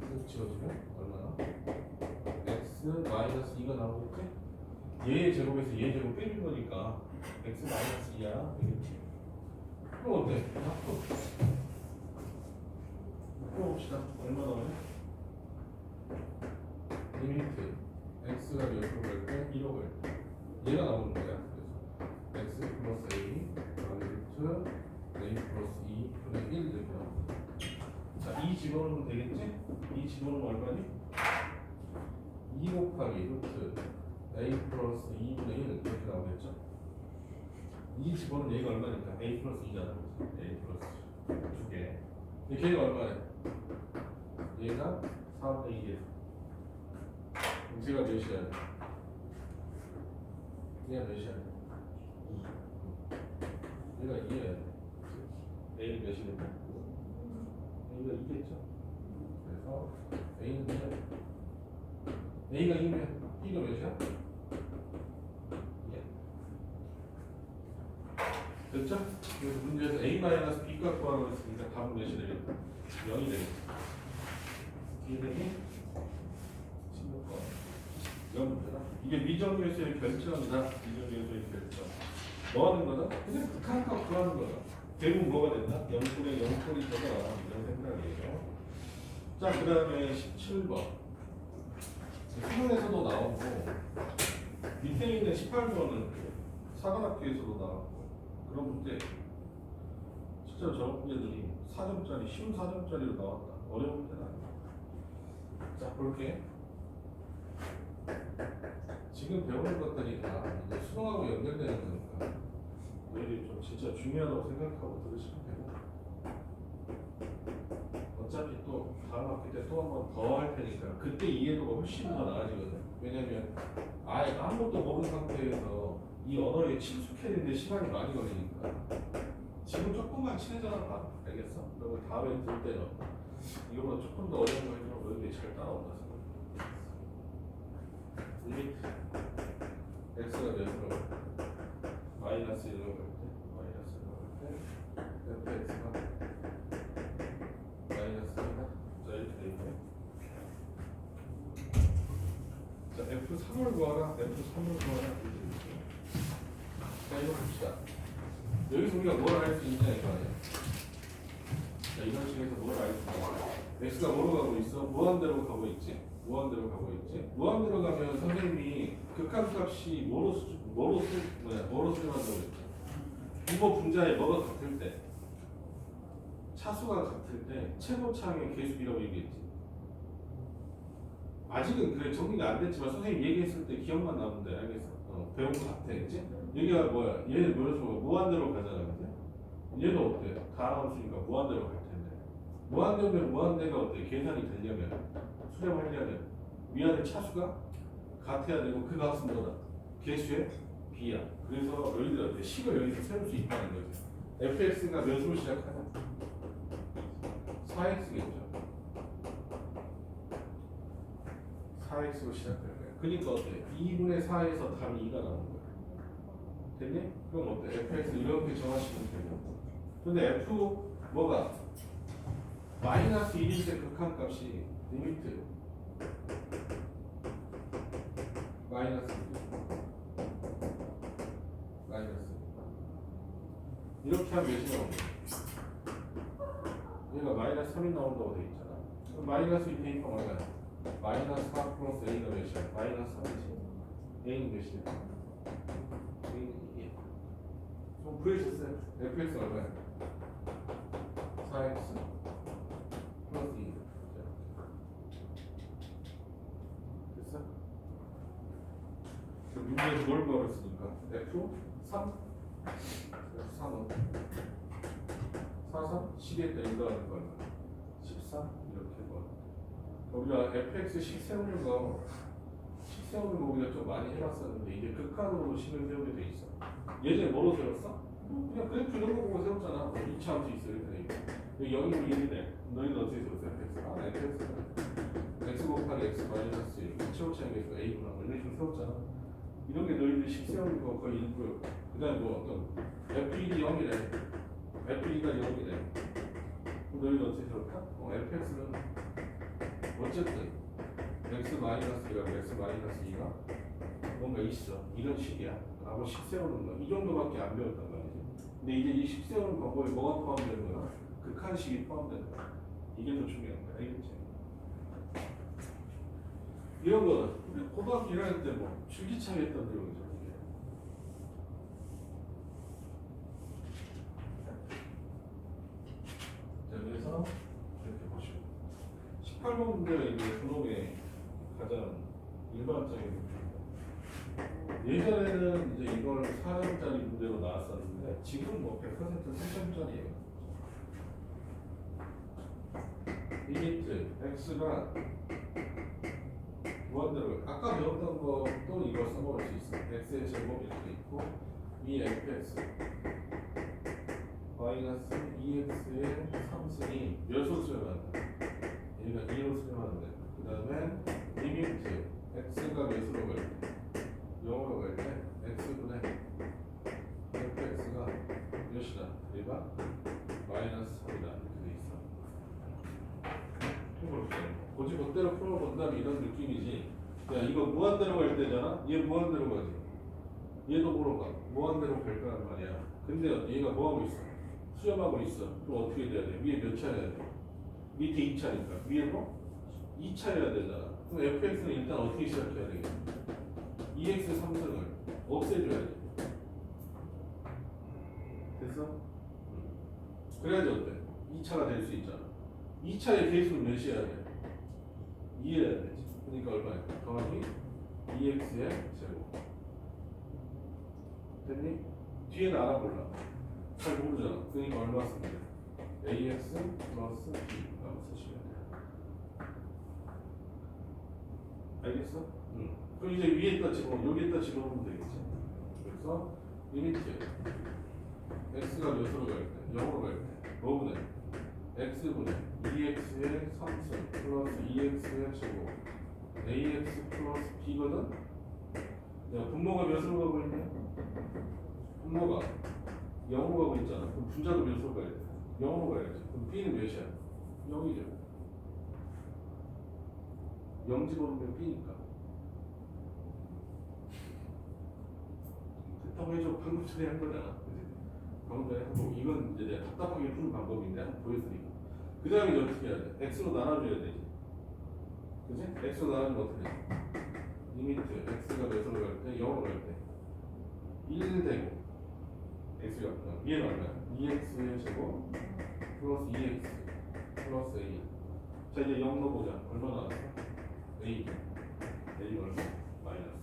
쓱 지워주면 얼마나? x 마이너스 2가 나오겠지? 얘의 제곱에서 얘 제곱 빼준 거니까 x 마이너스 2야 되겠지? 그럼 어때? 풀어봅시다. 얼마 나오냐? 리미트 x가 몇으로 갈 때? 1로 갈 때. 얘가 나오는 거야. 그래서 x 플러스 a 루트 a 플러스 2 분의 1 되고요. 자, 2 집어넣으면 되겠지? 2 집어넣으면 얼마니? 2 곱하기 루트 a 플러스 2분의 1 이렇게 나오겠죠? 2 집어넣으면 얘가 얼마니까? a 플러스 2잖아. a 플러스 2개. 걔가 얼마야? 얘가 4분의 2개. 그럼 제가 몇이야? 얘가 몇이야? 얘가 2여야 돼. A는 몇이 됐다? A가 2겠죠? 그래서 A는 2야. A가 2면 B가 몇이야? 2야. 됐죠? 그래서 문제에서 A-B 값 구하라고 했으니까 답은 몇이 되겠다? 0이 되겠다. 이해되니? 16번 0 문제다. 이게 미정유수의 결정이다. 미정유수의 결정. 뭐 하는 거다? 그냥 극한값 구하는 거다. 대부분 뭐가 된다? 0분의 0꼴이 되다. 이런 생각이에요. 자, 그 다음에 17번. 수능에서도 나오고, 밑에 있는 18번은 사관학교에서도 나왔고, 그런 문제. 실제로 저런 문제들이 4점짜리, 쉬운 4점짜리로 나왔다. 어려운 문제는 아니야. 자, 볼게. 지금 배우는 것들이 다 이제 수능하고 연결되는 거니까 너희들이 좀 진짜 중요하다고 생각하고 들으시면 되고, 어차피 또 다음 학기 때 또 한 번 더 할 테니까 그때 이해도가 훨씬 더 나아지거든. 왜냐면 아예 아무것도 모르는 상태에서 이 언어에 친숙해지는데 시간이 많이 걸리니까 지금 조금만 친해져라 봐. 알겠어? 그러면 다음에 들 때는 이거보다 조금 더 어려운 거 해주면 너희들이 잘 따라온다 생각해. 리미트 x가 몇으로 갈 때? 마이너스 1로 갈 때? 마이너스 1로 갈 때? fx가 마이너스 1이다? 자, 이렇게 되있네. 자, f3을 구하라. f3을 구하라. 이렇게 되있죠. 자, 이거 봅시다. 여기서 우리가 뭘 알 수 있냐 이거 아니야. 자, 이런 식에서 뭘 알 수 있냐. x가 뭐로 가고 있어? 무한대로 가고 있지. 무한대로 가고 있지. 무한대로 가면 선생님이 극한값이 뭐로 수렴한다고 했죠? 부모 분자의 뭐가 같을 때, 차수가 같을 때 최고차항의 계수비라고 얘기했지. 아직은 그래 정리가 안 됐지만 선생님 얘기했을 때 기억만 나는데 알겠어? 배운 거 같아, 그치? 여기가 뭐야? 얘는 뭐였어? 무한대로 가잖아, 그치? 얘도 어때? 가함수니까 무한대로 갈 텐데. 무한대면 무한대가 어때? 계산이 되려면 수렴하려면 위안의 차수가 같아야 되고 그 값은 뭐다? 개수의 b야. 그래서 너희들 어때? 식을 여기서 세울 수 있다는 거지. fx가 몇으로 시작하냐? 4x겠죠. 4x로 시작할 거야. 그러니까 어때? 2분의 4에서 답이 2가 나오는 거야. 됐니? 그럼 어때? fx 이렇게 정하시면 되고. 근데 f 뭐가? 마이너스 1일 때 극한값이 리미트 마이너스 1. 마이너스 이렇게 하면 몇이 나오는 거야? 얘가 마이너스 3이 나온다고 돼 있잖아. 그럼 마이너스 2 대입하면 얼마야? 마이너스 4 플러스 a가 몇이야? 마이너스 3이지. a는 몇이야? a는 2야. 좀 구해줬어요. fx 얼마야? 4x 플러스 2. 됐어? 그럼 문제에서 뭘 구하랬으니까? f 3? f 3은 4, 3? 10에 때 인더하는 거 얼마? 13? 이렇게 뭐 우리가 fx 식 세우는 거 우리가 좀 많이 해봤었는데 이제 극한으로 식을 세우게 돼 있어. 예전에 뭐로 세웠어? 그냥 그래프 이런 거 보고 세웠잖아. 2차 함수 있어 이렇게 여기 0이고 1이네. 너희는 어떻게 세웠어? fx x 곱하기 x 마이너스 1 최고 차이가 a구나 뭐 이런 식으로 세웠잖아. 이런 게 너희들 식 세우는 거 거의 일부요. 그 다음에 뭐 어떤 f1이 0이래 f2가 0이래. 너희는 어떻게 세울까? fx는 어쨌든 x 마이너스 1하고 x 마이너스 2가 뭔가 있어. 이런 식이야. 하고 식 세우는 거. 이 정도밖에 안 배웠단 말이지. 근데 이제 이 식 세우는 방법에 뭐가 포함되는 거야? 극한식이 포함되는 거야. 이게 더 중요한 거야. 알겠지? 이런 거 우리 고등학교 1학년 때 뭐 줄기차게 했던 내용이죠. 이게. 자, 그래서 이렇게 보시고 18번 문제가 이제 분홍의 가장 일반적인 문제입니다. 예전에는 이제 이걸 4점짜리 문제로 나왔었는데 지금 뭐 100% 3점짜리예요. 리미트 x가 무한대로 아까 배웠던 것도 이걸 써먹을 수 있어. x의 제곱 이렇게 있고 이 fx 마이너스 2x의 3승이 몇으로 수렴한다? 얘가 2로 수렴하는데 그 다음에 리미트 x가 몇으로 갈 때? 0으로 갈 때 x분의 fx가 몇이다? 얘가 마이너스 3이다 이렇게 돼 있어. 고지 그대로 풀어본다면 이런 느낌이지. 야 이거 무한대로 갈 때잖아. 얘 무한대로 가지. 얘도 보러 가. 무한대로 갈 거란 말이야. 근데 얘가 뭐 하고 있어? 수렴하고 있어. 그럼 어떻게 돼야 돼? 위에 몇 차례야 돼? 밑에 2차니까 위에 뭐? 2차례야 되잖아. 그럼 fx는 일단 어떻게 시작해야 되겠어? 2x 3승을 없애줘야지. 됐어? 그래야지 어때? 2차가 될 수 있잖아. 2차의 계수는 몇이어야 돼? 2해야 되지. 그러니까 얼마야? 더하기 2x의 제곱. 됐니? 뒤에는 알아볼라. 잘 모르잖아. 그러니까 얼마 쓰면 돼? ax 플러스 b라고 쓰시면 돼. 알겠어? 응. 그럼 이제 위에다 집어넣으면 여기에다 집어넣으면 되겠지. 그래서 리미트 x가 몇으로 갈 때? 0으로 갈 때. 뭐분의? x분의 2x의 3승 플러스 2x의 제곱 ax 플러스 b거든? 야, 분모가 몇으로 가고 있냐? 분모가 0으로 가고 있잖아. 그럼 분자도 몇으로 가야 돼? 0으로 가야지. 그럼 b는 몇이야? 0이죠. 0 집어넣으면 b니까. 됐다고 해줘. 방금 전에 한 거잖아. 그치? 방금 전에 하고 이건 이제 내가 답답하게 푸는 방법인데 한번 보여드리고. 그 다음에 이제 어떻게 해야 돼? x로 나눠줘야 되지. 그치? x로 나눠주면 어떻게 돼? 리미트 x가 몇으로 갈 때? 0으로 갈 때 1 되고 x가 위에는 얼마야? 2x의 제곱 플러스 2x 플러스 a. 자 이제 0 넣어보자. 얼마 나왔어? A 얼마? 마이너스.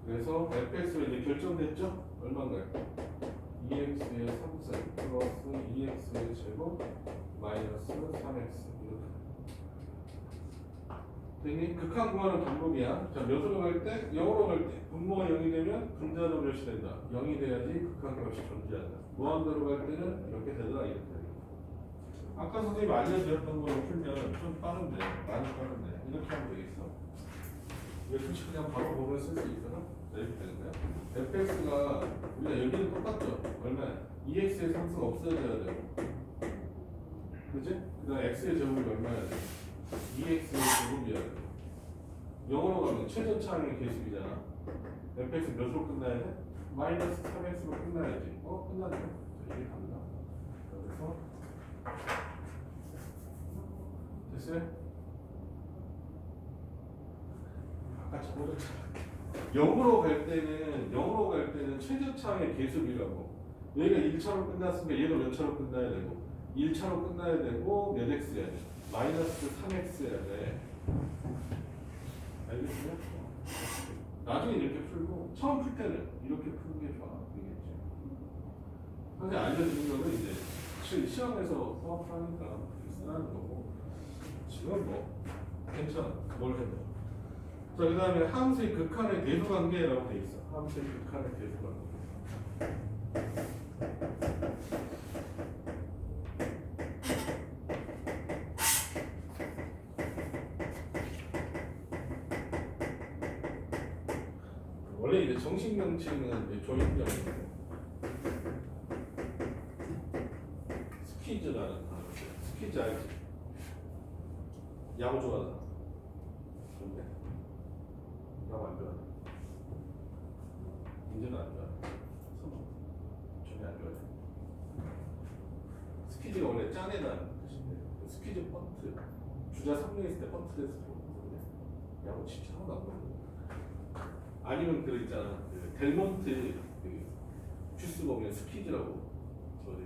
그래서 fx가 이제 결정됐죠? 얼마인가요? 2x의 3승 플러스 2x의 제곱 마이너스 3x 이렇게. 극한 구하는 방법이야. 자, 몇으로 갈 때? 0으로 갈 때. 분모가 0이 되면 분자도 몇이 된다. 0이 돼야지 극한 값이 존재한다. 무한대로 갈 때는 이렇게 되더라. 이렇게. 아까 선생님이 알려드렸던 거로 풀면 좀 빠른데, 많이 빠른데 이렇게 하면 되겠어. 이거 솔직히 그냥 바로 보면 쓸 수 있거든. 이렇게 되는 거야. fx가 우리가 여기는 똑같죠. 얼마야? 2x의 상수가 없어져야 되고, 그지? 그다음 x의 제곱이 얼마야 돼? 2x의 제곱이야 돼. 0으로 가면 최저차항의 계수이잖아. fx 몇으로 끝나야 돼? 마이너스 3x로 끝나야지. 끝나죠. 이게 갑니다. 그래서 됐어요? 아까 저거였잖아. 0으로 갈 때는 최저차항의 계수비라고. 얘가 1차로 끝났으니까 얘가 몇 차로 끝나야 되고 1차로 끝나야 되고 몇 x야 돼? 마이너스 3x야 돼. 알겠어요? 나중에 이렇게 풀고 처음 풀 때는 이렇게 푸는 게 좋아. 알겠지? 사실 알려주는 거는 이제 시험에서 수업하니까 쓰라는 거고 지금 뭐 괜찮아. 뭘 해도. 자, 그 다음에 함수의 극한의 대수관계라고 돼 있어. 함수의 극한의 대수관계. 원래 이제 정식 명칭은 이제 조인정인데 스퀴즈라는 단어. 스퀴즈 알지? 야구 좋아하잖아. 근데 야구 안 좋아해. 인제는 안 좋아해. 전혀 안 좋아해. 스퀴즈가 원래 짜내다는 뜻인데 스퀴즈 번트. 주자 3루 있을 때 번트 돼서 들어오거든요. 야구 진짜 하나도 안 좋아해. 아니면 그 있잖아. 그 델몬트 그 주스 보면 스퀴즈라고 저기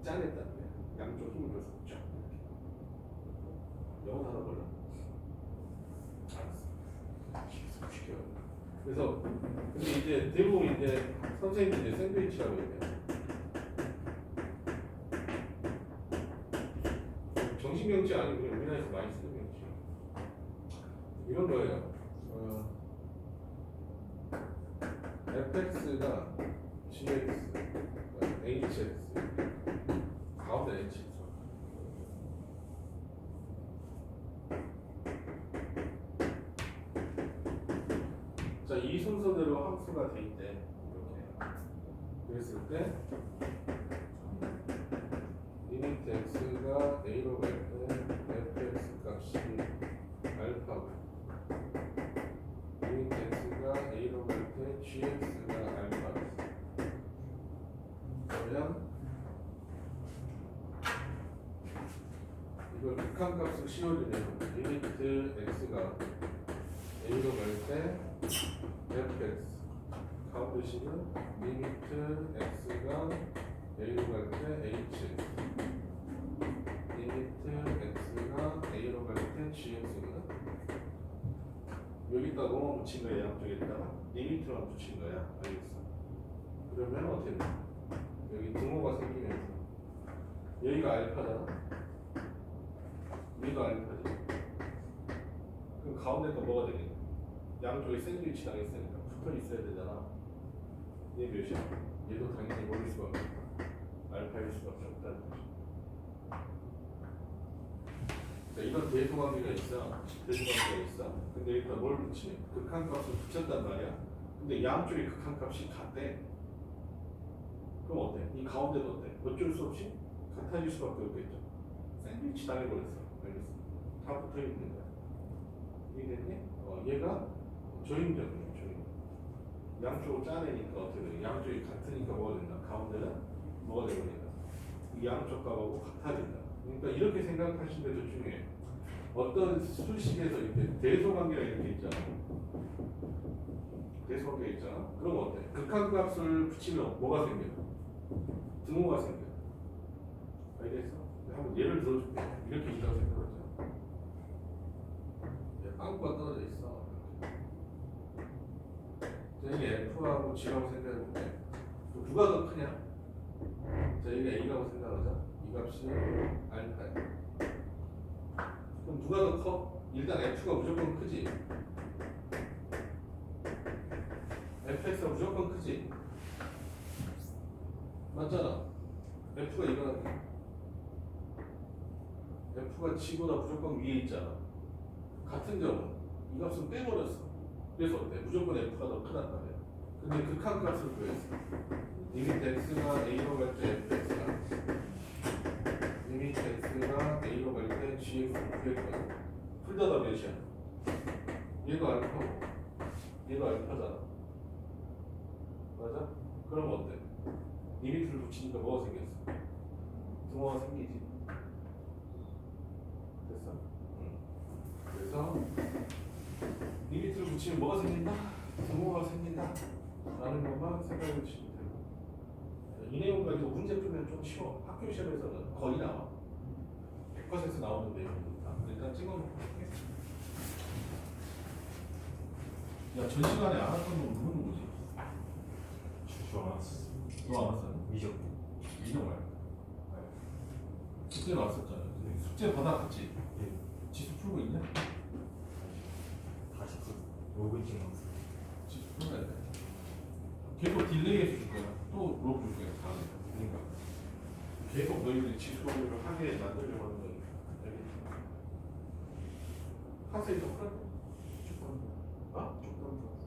짜냈다는 거야. 양쪽 힘을 줘서 쫙 이렇게. 영어 하나 몰라? 알았어. 시켜. 그래서 근데 이제 대부분 이제 선생님들이 샌드위치라고 얘기해요. 정식 명칭 아니고 그냥 우리나라에서 많이 쓰는 명칭. 이런 거예요. fx가 gx, hx, 가운데 h 있어. 자, 이 순서대로 함수가 돼 있대. 이렇게. 그랬을 때 리미트 x가 a로 갈 때 fx 값이 알파고 리미트 x가 a로 갈 때 gx가 알파고. 그러면 이걸 극한값을 씌워주면 리미트 x가 a로 갈 때 fx 가운데 식은 리미트 x가 a로 갈 때 h 리미트 x가 a로 갈 때 gx거든. 여기다 뭐만 붙인 거야? 양쪽에다가 리미트만 붙인 거야. 알겠어? 그러면 어떻게 돼? 여기 등호가 생기면서 여기가 알파잖아. 여기가 알파지. 그럼 가운데 거 뭐가 되겠냐? 양쪽에 샌드위치 당했으니까 붙어 있어야 되잖아. 얘 몇이야? 얘도 당연히 모를 수밖에 없다. 알파일 수밖에 없다는 거지. 자, 이런 대소관계가 있어. 대소관계가 있어. 근데 여기다 뭘 붙이냐? 극한값을 붙였단 말이야. 근데 양쪽의 극한값이 같대. 그럼 어때? 이 가운데도 어때? 어쩔 수 없이 같아질 수밖에 없겠죠. 샌드위치 당해버렸어. 알겠어? 다 붙어 있는 거야. 이해됐니? 얘가 조임정이에요. 조임. 양쪽을 짜내니까 어떻게 돼? 양쪽이 같으니까 뭐가 된다? 가운데는 뭐가 되버린다? 이 양쪽 값하고 같아진다. 그러니까 이렇게 생각하시는 게 더 중요해요. 어떤 수식에서 이렇게 대소관계가 이렇게 있잖아. 대소관계가 있잖아. 그럼 어때? 극한값을 붙이면 뭐가 생겨? 등호가 생겨. 알겠어? 한번 예를 들어줄게. 이렇게 있다고 생각하자. 빵꾸가 떨어져 있어. 자, 이게 F하고 G라고 생각해볼게. 누가 더 크냐? 자, 이게 A라고 생각하자. 이 값이 알파야. 그럼 누가 더 커? 일단 F가 무조건 크지. fx가 무조건 크지. 맞잖아. F가 이거는 F가 G보다 무조건 위에 있잖아. 같은 점은 이 값은 빼버렸어. 그래서 어때? 무조건 F가 더 크단 말이야. 근데 극한 값을 구했어. 리미트 x가 a로 갈 때 fx가, 리미트 x가 a로 갈 때 gx를 구했거든. 풀다가 몇이야? 얘가 알파고 얘가 알파잖아. 맞아? 그럼 어때? 리미트를 붙이니까 뭐가 생겼어? 등호가 생기지. 됐어? 응. 그래서 리미트를 붙이면 뭐가 생긴다? 등호가 생긴다 라는 것만 생각해 주시면 되고, 이 내용 가지고 문제 풀면 좀 쉬워. 학교 시험에서는 거의 나와. 100% 나오는 내용이니까 일단 찍어놓을게. 야, 전 시간에 안 왔던 놈 누구지? 주안 왔어. 너 안 왔어? 미적. 이거 말이야. 숙제 나왔었잖아. 숙제 받아갔지? 예. 지수 풀고 있냐? 다시 로그 찍었어. 지수 풀어야 돼. 계속 딜레이해서 줄 거야. 또 로그 줄 거야. 다음에. 그러니까 계속 너희들이 지수를 하게 만들려고 하는 거니까. 알겠지? 학생이 좀 그래? 조금. 어?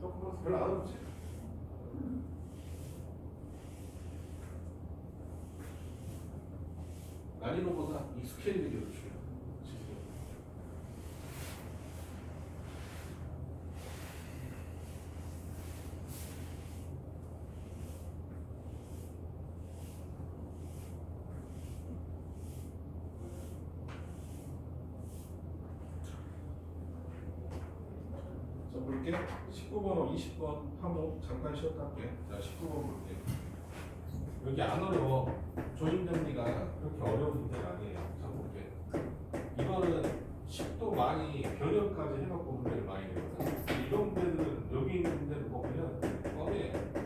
조금 별로 안 어렵지? 난이도보다 익숙해지는 게 더 중요해. 자, 볼게. 19번하고 20번 항목 잠깐 쉬었다 할게. 자, 19번 볼게. 여기 안 어려워. 조임 정리가 그렇게 어려운 문제가 아니에요. 자, 볼게. 이거는 식도 많이 변형까지 해갖고 문제를 많이 내거든. 이런 문제들은 여기 있는 문제는 뭐 그냥 껌이에요.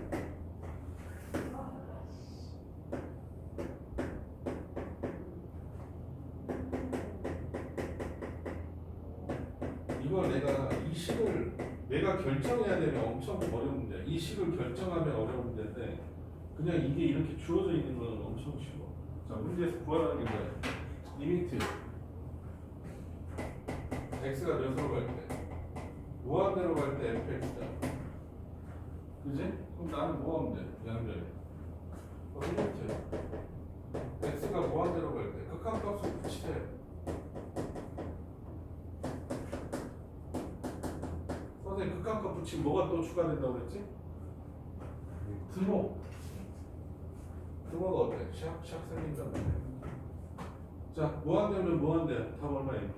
이걸 이 식을 내가 결정해야 되면 엄청 어려운 문제야. 이 식을 결정하면 어려운 문제인데 그냥 이게 이렇게 주어져 있는 건 엄청 쉬워. 자, 문제에서 구하라는 게 뭐야? 리미트 x가 몇으로 갈 때? 무한대로 갈 때 fx다. 그지? 그럼 나는 뭐 하면 돼? 양변에 리미트 x가 무한대로 갈 때 극한값을 붙이래. 선생님 극한값 붙이면 뭐가 또 추가된다고 그랬지? 등호. 등호가 어때? 샥샥 생긴다고. 자, 무한대면 무한대. 답 얼마예요?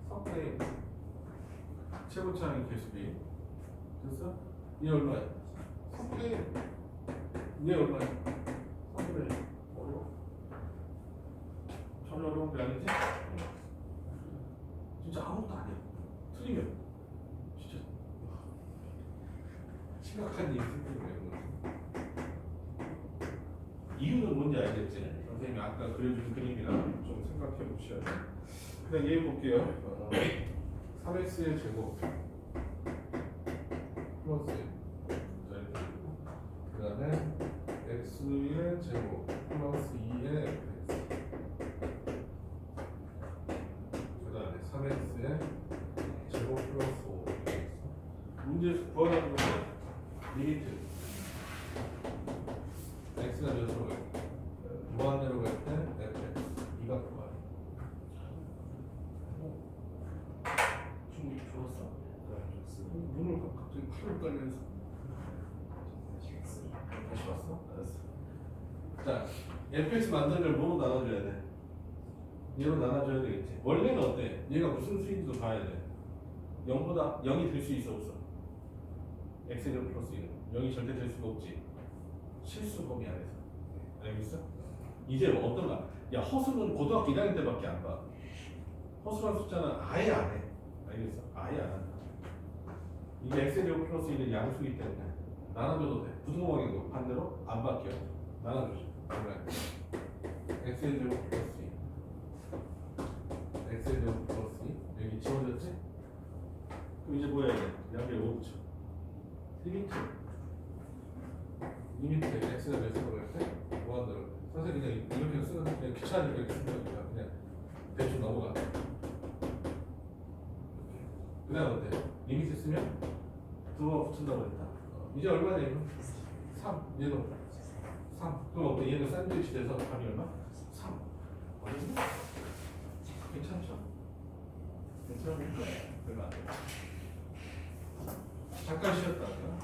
3분의 1. 최고차항 개수비. 됐어? 얘 얼마야? 3분의 1. 얘 얼마야? 3분의 1. 어려워. 전혀 어려운 게 아니지? 진짜 아무것도 아니야. 틀리면 진짜 심각한 일이 생기는 거예요. 이유는 뭔지 알겠지? 선생님이 아까 그려준 그림이랑 좀 생각해 보셔야 돼. 그냥 얘 볼게요. 3x의 제곱 플러스 그 다음에 x의 제곱 플러스 2의 fx 그 다음에 3x의 제곱 플러스 5 문제에서 구하라는 건 리미트 x가 몇으로 갈 때? 무한대로 갈 때 fx 이가 구하라. 충분히 좋았어? 눈을 갑자기 팔을 떨면서 다시 왔어? 알았어. 자, fx 만들면 뭐로 나눠줘야 돼? 얘로 나눠줘야 되겠지. 원래는 어때? 얘가 무슨 수인지도 봐야 돼. 0보다 0이 될 수 있어 없어? x제곱 플러스 1은 0이 절대 될 수가 없지. 실수 범위 안에서. 알겠어? 이제 뭐 어떤가? 야, 허수는 고등학교 1학년 때밖에 안 봐. 허술한 숫자는 아예 안 해. 알겠어? 아예 안 한다. 이게 엑셀 제곱 플러스 1은 양수이기 때문에 나눠줘도 돼. 부등호방향도 반대로 안 바뀌어. 나눠주죠. 그러면 엑셀 제곱 플러스 2 엑셀 제곱 플러스 2 여기 지워졌지? 그럼 이제 뭐야 이게? 양변 5죠. 리미트 리미트 x가 몇으로 갈 때? 무한대로 선생님 그냥 이렇게 쓰는 그냥 귀찮으니까 이렇게 쓰는 거니까 그냥 대충 넘어가. 그 다음 어때? 리미트 쓰면 두번 붙인다고 했다. 이제 얼마냐 이거? 3 얘도 3 그럼 어때? 얘는 샌드위치 돼서 답이 얼마? 3 어딨나? 괜찮죠? 괜찮으니까 별로 안 돼. 잠깐 쉬었다가